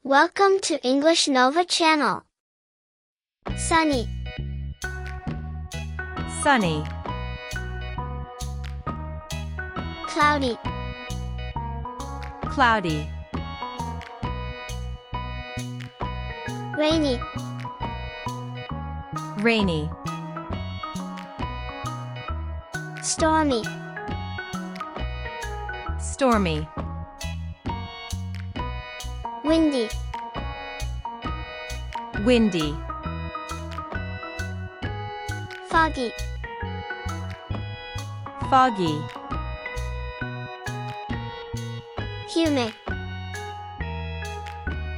Welcome to EnglishNova Channel. Sunny, Sunny, cloudy, cloudy, rainy, rainy, stormy, stormy, windy, windy, foggy, foggy, humid,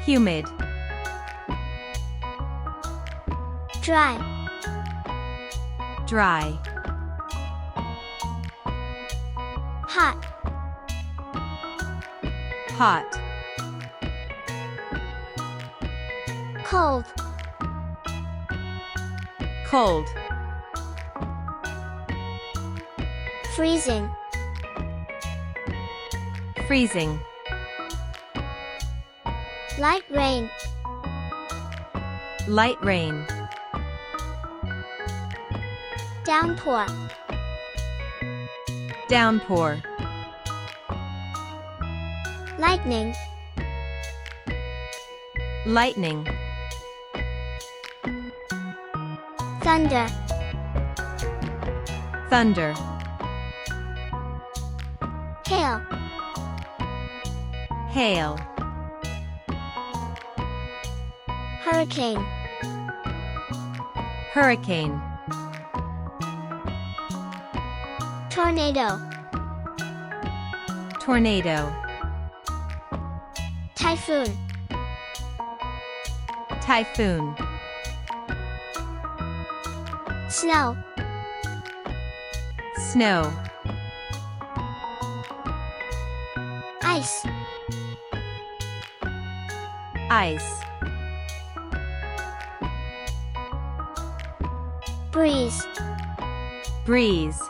humid, dry, dry, hot, hot, cold, cold, freezing, freezing, light rain, light rain, downpour, downpour, lightning, lightning, thunder, thunder, hail, hail, hurricane, hurricane, tornado, tornado, typhoon, typhoon, snow, snow, ice, ice, breeze, breeze,